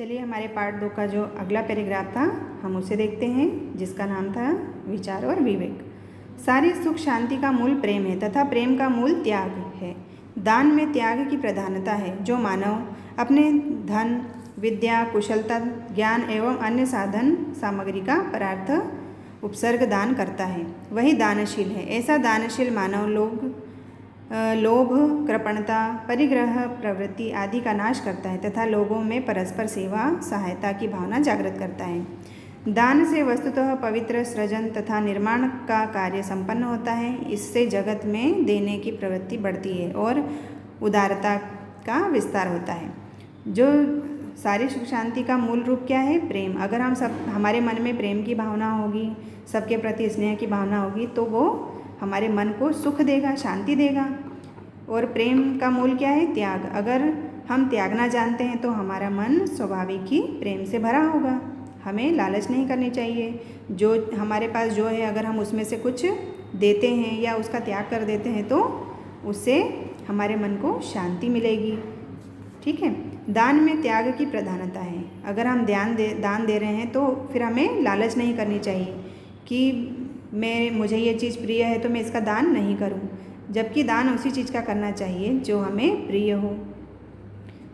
चलिए हमारे पार्ट 2 का जो अगला पैराग्राफ था हम उसे देखते हैं, जिसका नाम था विचार और विवेक। सारी सुख शांति का मूल प्रेम है तथा प्रेम का मूल त्याग है। दान में त्याग की प्रधानता है। जो मानव अपने धन, विद्या, कुशलता, ज्ञान एवं अन्य साधन सामग्री का परार्थ उपसर्ग दान करता है वही दानशील है। ऐसा दानशील मानव लोभ, कृपणता, परिग्रह प्रवृत्ति आदि का नाश करता है तथा लोगों में परस्पर सेवा सहायता की भावना जागृत करता है। दान से वस्तुतः पवित्र सृजन तथा निर्माण का कार्य संपन्न होता है। इससे जगत में देने की प्रवृत्ति बढ़ती है और उदारता का विस्तार होता है। जो सारी सुख शांति का मूल रूप क्या है? प्रेम। अगर हमारे मन में प्रेम की भावना होगी, सबके प्रति स्नेह की भावना होगी, तो वो हमारे मन को सुख देगा, शांति देगा। और प्रेम का मूल क्या है? त्याग। अगर हम त्यागना जानते हैं तो हमारा मन स्वाभाविक ही प्रेम से भरा होगा। हमें लालच नहीं करनी चाहिए। जो हमारे पास जो है, अगर हम उसमें से कुछ देते हैं या उसका त्याग कर देते हैं तो उससे हमारे मन को शांति मिलेगी। ठीक है। दान में त्याग की प्रधानता है। अगर हम दान दे रहे हैं तो फिर हमें लालच नहीं करनी चाहिए कि मुझे ये चीज़ प्रिय है तो मैं इसका दान नहीं करूं, जबकि दान उसी चीज़ का करना चाहिए जो हमें प्रिय हो।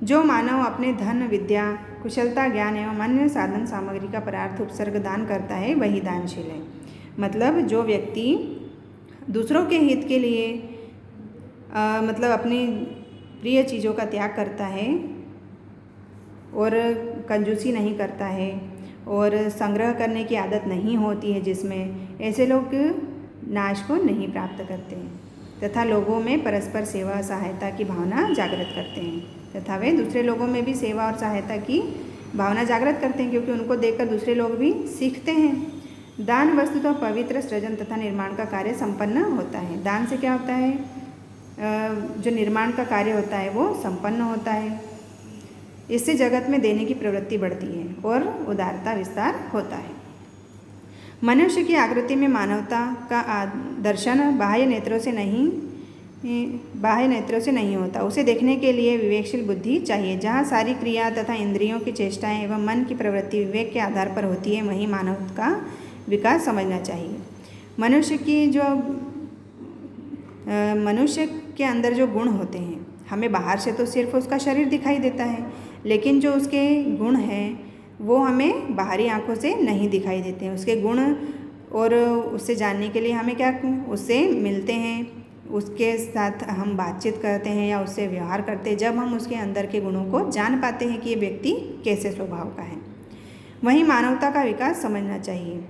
जो मानव अपने धन, विद्या, कुशलता, ज्ञान एवं अन्य साधन सामग्री का परार्थ उपसर्ग दान करता है वही दानशील है। मतलब जो व्यक्ति दूसरों के हित के लिए मतलब अपनी प्रिय चीज़ों का त्याग करता है और कंजूसी नहीं करता है और संग्रह करने की आदत नहीं होती है जिसमें, ऐसे लोग नाश को नहीं प्राप्त करते हैं तथा लोगों में परस्पर सेवा सहायता की भावना जागृत करते हैं तथा वे दूसरे लोगों में भी सेवा और सहायता की भावना जागृत करते हैं, क्योंकि उनको देखकर दूसरे लोग भी सीखते हैं। दान वस्तुतः पवित्र सृजन तथा निर्माण का कार्य संपन्न होता है। दान से क्या होता है? जो निर्माण का कार्य होता है वो संपन्न होता है। इससे जगत में देने की प्रवृत्ति बढ़ती है और उदारता विस्तार होता है। मनुष्य की आकृति में मानवता का दर्शन बाह्य नेत्रों से नहीं होता। उसे देखने के लिए विवेकशील बुद्धि चाहिए। जहाँ सारी क्रिया तथा इंद्रियों की चेष्टाएं एवं मन की प्रवृत्ति विवेक के आधार पर होती है वहीं मानव का विकास समझना चाहिए। मनुष्य के अंदर जो गुण होते हैं, हमें बाहर से तो सिर्फ उसका शरीर दिखाई देता है, लेकिन जो उसके गुण हैं वो हमें बाहरी आंखों से नहीं दिखाई देते हैं। उसके गुण और उससे जानने के लिए हमें क्या, उससे मिलते हैं, उसके साथ हम बातचीत करते हैं या उससे व्यवहार करते हैं। जब हम उसके अंदर के गुणों को जान पाते हैं कि ये व्यक्ति कैसे स्वभाव का है, वहीं मानवता का विकास समझना चाहिए।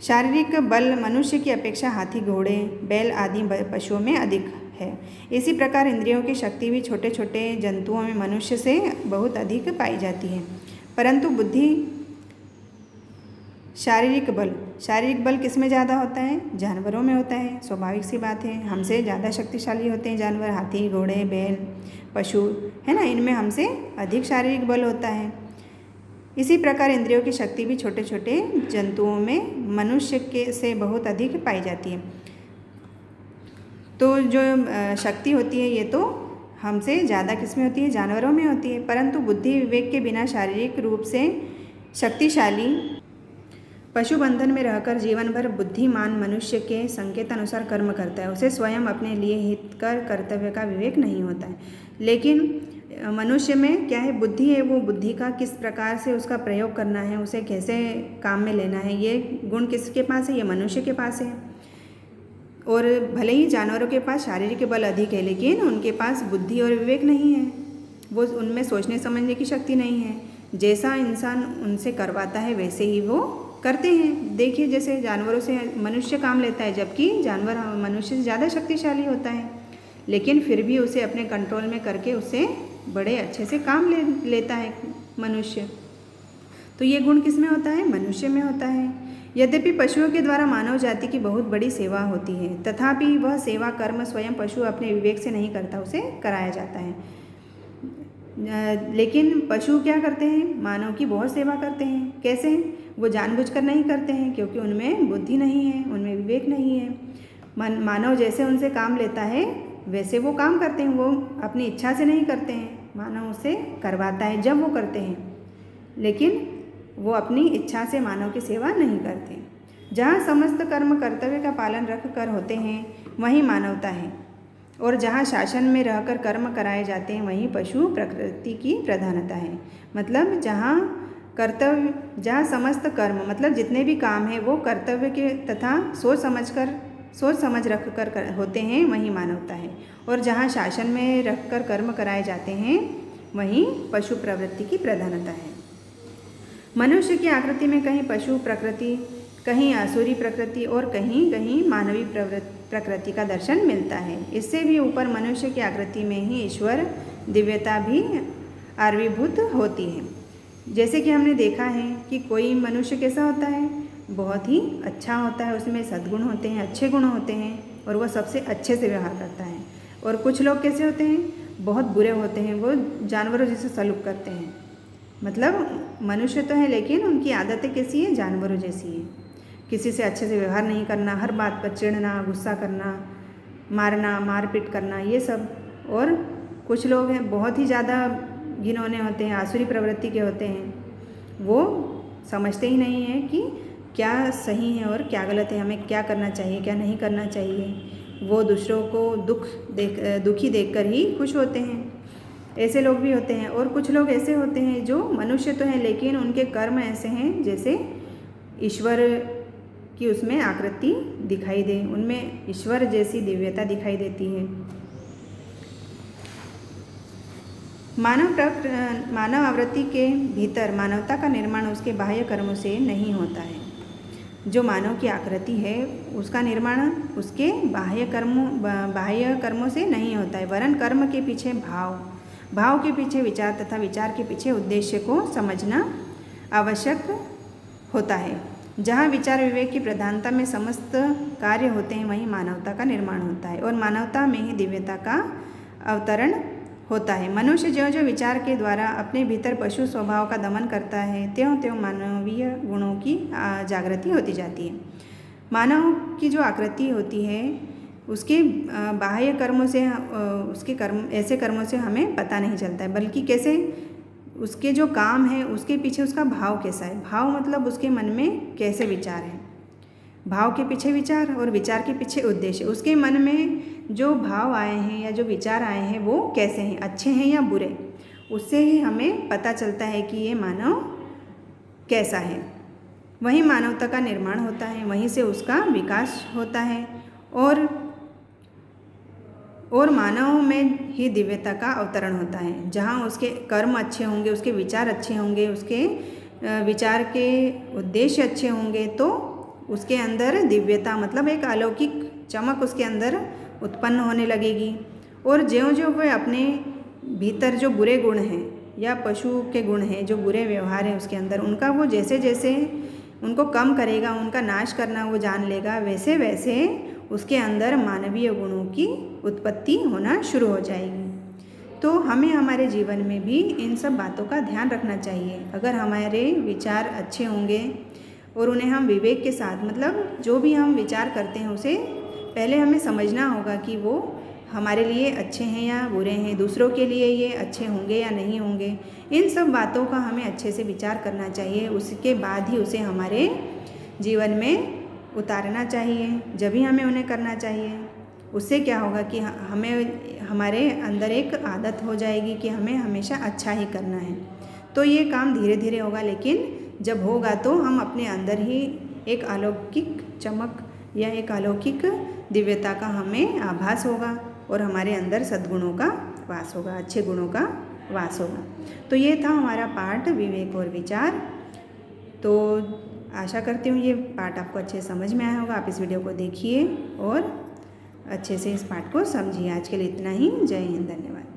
शारीरिक बल मनुष्य की अपेक्षा हाथी, घोड़े, बैल आदि पशुओं में अधिक है। इसी प्रकार इंद्रियों की शक्ति भी छोटे छोटे जंतुओं में मनुष्य से बहुत अधिक पाई जाती है। परंतु बुद्धि, शारीरिक बल किस में ज़्यादा होता है? जानवरों में होता है। स्वाभाविक सी बात है, हमसे ज़्यादा शक्तिशाली होते हैं जानवर, हाथी, घोड़े, बैल, पशु, है ना, इनमें हमसे अधिक शारीरिक बल होता है। इसी प्रकार इंद्रियों की शक्ति भी छोटे छोटे जंतुओं में मनुष्य के से बहुत अधिक पाई जाती है। तो जो शक्ति होती है ये तो हमसे ज़्यादा किसमें होती है? जानवरों में होती है। परंतु बुद्धि विवेक के बिना शारीरिक रूप से शक्तिशाली पशु बंधन में रहकर जीवन भर बुद्धिमान मनुष्य के संकेत अनुसार कर्म करता है। उसे स्वयं अपने लिए हितकर कर्तव्य का विवेक नहीं होता है। लेकिन मनुष्य में क्या है? बुद्धि है। वो बुद्धि का किस प्रकार से उसका प्रयोग करना है, उसे कैसे काम में लेना है, ये गुण किसके पास है? ये मनुष्य के पास है। और भले ही जानवरों के पास शारीरिक बल अधिक है, लेकिन उनके पास बुद्धि और विवेक नहीं है। वो उनमें सोचने समझने की शक्ति नहीं है। जैसा इंसान उनसे करवाता है वैसे ही वो करते हैं। देखिए, जैसे जानवरों से मनुष्य काम लेता है, जबकि जानवर मनुष्य से ज़्यादा शक्तिशाली होता है, लेकिन फिर भी उसे अपने कंट्रोल में करके उससे बड़े अच्छे से काम लेता है मनुष्य। तो ये गुण किस में होता है? मनुष्य में होता है। यद्यपि पशुओं के द्वारा मानव जाति की बहुत बड़ी सेवा होती है, तथापि वह सेवा कर्म स्वयं पशु अपने विवेक से नहीं करता, उसे कराया जाता है। लेकिन पशु क्या करते हैं? मानव की बहुत सेवा करते हैं। कैसे? वो जानबूझकर नहीं करते हैं, क्योंकि उनमें बुद्धि नहीं है, उनमें विवेक नहीं है। मानव जैसे उनसे काम लेता है वैसे वो काम करते हैं। वो अपनी इच्छा से नहीं करते हैं, मानव उसे करवाता है जब वो करते हैं, लेकिन वो अपनी इच्छा से मानव की सेवा नहीं करते। जहाँ समस्त कर्म कर्तव्य का पालन रख कर होते हैं वहीं मानवता है, और जहाँ शासन में रहकर कर्म कराए जाते हैं वहीं पशु प्रकृति की प्रधानता है। मतलब जहाँ समस्त कर्म मतलब जितने भी काम हैं वो कर्तव्य के तथा सोच समझ रख कर होते हैं वहीं मानवता है, और जहाँ शासन में रख कर कर्म कराए जाते हैं वहीं पशु प्रवृत्ति की प्रधानता है। मनुष्य की आकृति में कहीं पशु प्रकृति, कहीं आसुरी प्रकृति और कहीं कहीं मानवीय प्रकृति का दर्शन मिलता है। इससे भी ऊपर मनुष्य की आकृति में ही ईश्वर दिव्यता भी आविर्भूत होती है। जैसे कि हमने देखा है कि कोई मनुष्य कैसा होता है, बहुत ही अच्छा होता है, उसमें सद्गुण होते हैं, अच्छे गुण होते हैं और वह सबसे अच्छे से व्यवहार करता है। और कुछ लोग कैसे होते हैं, बहुत बुरे होते हैं, वो जानवरों जैसे सलूक करते हैं। मतलब मनुष्य तो है लेकिन उनकी आदतें कैसी है, जानवरों जैसी है। किसी से अच्छे से व्यवहार नहीं करना, हर बात पर चिढ़ना, गुस्सा करना, मारना, मारपीट करना, ये सब। और कुछ लोग हैं बहुत ही ज़्यादा घिनौने होते हैं, आसुरी प्रवृत्ति के होते हैं। वो समझते ही नहीं है कि क्या सही है और क्या गलत है, हमें क्या करना चाहिए, क्या नहीं करना चाहिए। वो दूसरों को दुखी देखकर ही खुश होते हैं। ऐसे लोग भी होते हैं। और कुछ लोग ऐसे होते हैं जो मनुष्य तो हैं लेकिन उनके कर्म ऐसे हैं जैसे ईश्वर की उसमें आकृति दिखाई दे, उनमें ईश्वर जैसी दिव्यता दिखाई देती है। मानव आवृत्ति के भीतर मानवता का निर्माण उसके बाह्य कर्मों से नहीं होता है। जो मानव की आकृति है उसका निर्माण उसके बाह्य कर्मों से नहीं होता है, वरन कर्म के पीछे भाव के पीछे विचार तथा विचार के पीछे उद्देश्य को समझना आवश्यक होता है। जहाँ विचार विवेक की प्रधानता में समस्त कार्य होते हैं वहीं मानवता का निर्माण होता है, और मानवता में ही दिव्यता का अवतरण होता है। मनुष्य ज्यों ज्यों विचार के द्वारा अपने भीतर पशु स्वभाव का दमन करता है त्यों त्यों मानवीय गुणों की जागृति होती जाती है। मानव की जो आकृति होती है उसके बाह्य कर्मों से उसके ऐसे कर्मों से हमें पता नहीं चलता है, बल्कि कैसे उसके जो काम है उसके पीछे उसका भाव कैसा है। भाव मतलब उसके मन में कैसे विचार है, भाव के पीछे विचार और विचार के पीछे उद्देश्य। उसके मन में जो भाव आए हैं या जो विचार आए हैं वो कैसे हैं, अच्छे हैं या बुरे, उससे ही हमें पता चलता है कि ये मानव कैसा है। वहीं मानवता का निर्माण होता है, वहीं से उसका विकास होता है, और मानव में ही दिव्यता का अवतरण होता है। जहाँ उसके कर्म अच्छे होंगे, उसके विचार अच्छे होंगे, उसके विचार के उद्देश्य अच्छे होंगे तो उसके अंदर दिव्यता मतलब एक अलौकिक चमक उसके अंदर उत्पन्न होने लगेगी। और ज्यों-ज्यों वह अपने भीतर जो बुरे गुण हैं या पशु के गुण हैं, जो बुरे व्यवहार हैं उसके अंदर, उनका वो जैसे जैसे उनको कम करेगा, उनका नाश करना वो जान लेगा, वैसे वैसे उसके अंदर मानवीय गुणों की उत्पत्ति होना शुरू हो जाएगी। तो हमें हमारे जीवन में भी इन सब बातों का ध्यान रखना चाहिए। अगर हमारे विचार अच्छे होंगे और उन्हें हम विवेक के साथ मतलब जो भी हम विचार करते हैं उसे पहले हमें समझना होगा कि वो हमारे लिए अच्छे हैं या बुरे हैं, दूसरों के लिए ये अच्छे होंगे या नहीं होंगे। इन सब बातों का हमें अच्छे से विचार करना चाहिए, उसके बाद ही उसे हमारे जीवन में उतारना चाहिए, जब भी हमें उन्हें करना चाहिए। उससे क्या होगा कि हमें हमारे अंदर एक आदत हो जाएगी कि हमें हमेशा अच्छा ही करना है। तो ये काम धीरे धीरे होगा, लेकिन जब होगा तो हम अपने अंदर ही एक अलौकिक चमक या एक अलौकिक दिव्यता का हमें आभास होगा और हमारे अंदर सद्गुणों का वास होगा, अच्छे गुणों का वास होगा। तो ये था हमारा पाठ विवेक और विचार। तो आशा करती हूँ ये पाठ आपको अच्छे समझ में आया होगा। आप इस वीडियो को देखिए और अच्छे से इस पाठ को समझिए। आज के लिए इतना ही। जय हिंद, धन्यवाद।